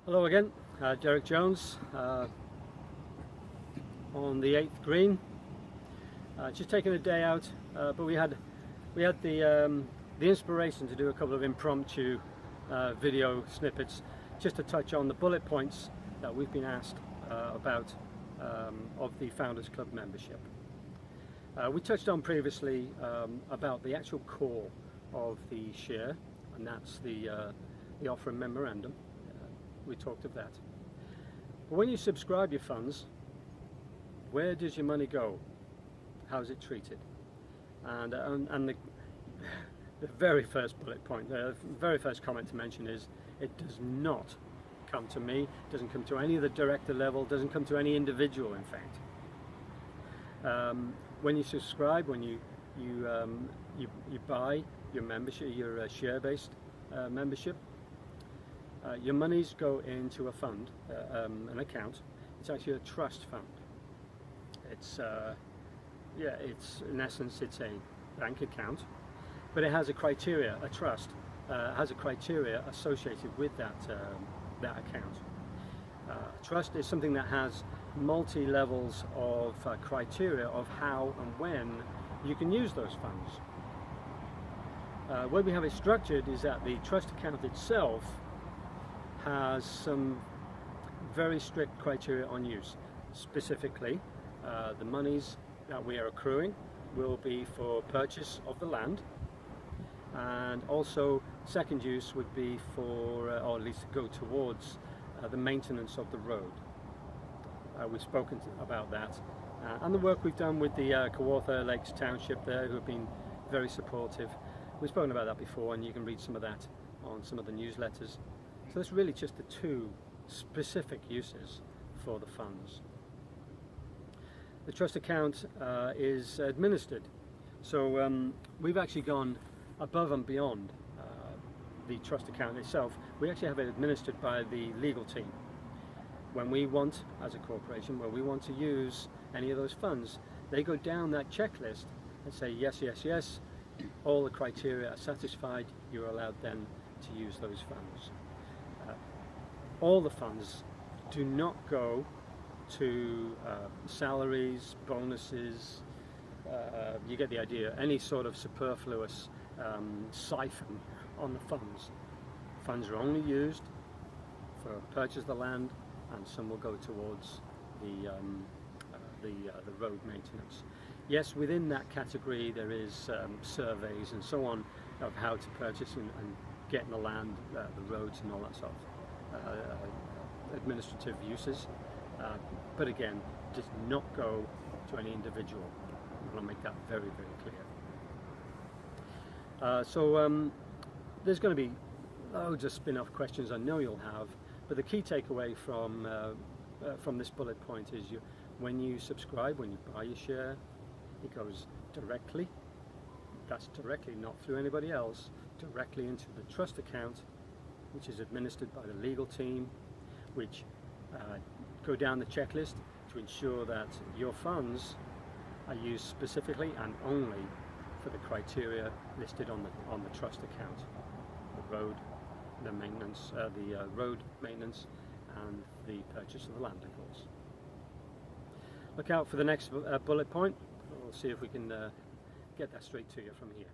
Hello again, Derek Jones on the 8th green. Just taking a day out, but we had the inspiration to do a couple of impromptu video snippets just to touch on the bullet points that we've been asked about of the Founders Club membership. We touched on previously about the actual core of the share, and that's the offering memorandum. We talked of that. But when you subscribe your funds, where does your money go? How is it treated? And the very first bullet point, the very first comment to mention is it does not come to me, doesn't come to any of the director level, doesn't come to any individual, in fact. When you subscribe, when you buy your membership, your share-based membership, your monies go into a fund, an account. It's actually a trust fund. It's it's in essence it's a bank account, but it has a criteria. A trust has a criteria associated with that account. Trust is something that has multi levels of criteria of how and when you can use those funds. Where we have it structured is that the trust account itself has some very strict criteria on use. Specifically, the monies that we are accruing will be for purchase of the land, and also second use would be for, or at least go towards, the maintenance of the road. We've spoken about that, and the work we've done with the Kawartha Lakes Township there, who have been very supportive. We've spoken about that before, and you can read some of that on some of the newsletters. So that's really just the two specific uses for the funds. The trust account is administered. So we've actually gone above and beyond the trust account itself. We actually have it administered by the legal team. When we want, as a corporation, when we want to use any of those funds, they go down that checklist and say yes, yes, yes, all the criteria are satisfied, you're allowed then to use those funds. All the funds do not go to salaries, bonuses, you get the idea, any sort of superfluous siphon on the funds. Funds are only used for purchase of the land, and some will go towards the road maintenance. Yes, within that category there is surveys and so on of how to purchase and get the land, the roads and all that sort of administrative uses, but again, does not go to any individual. I want to make that very, very clear. So there's going to be loads of spin-off questions I know you'll have, but the key takeaway from this bullet point is when you subscribe, when you buy your share, it goes directly, that's directly, not through anybody else, directly into the trust account, which is administered by the legal team, which go down the checklist to ensure that your funds are used specifically and only for the criteria listed on the trust account: the road, the maintenance, road maintenance, and the purchase of the land, of course. Look out for the next bullet point. We'll see if we can get that straight to you from here.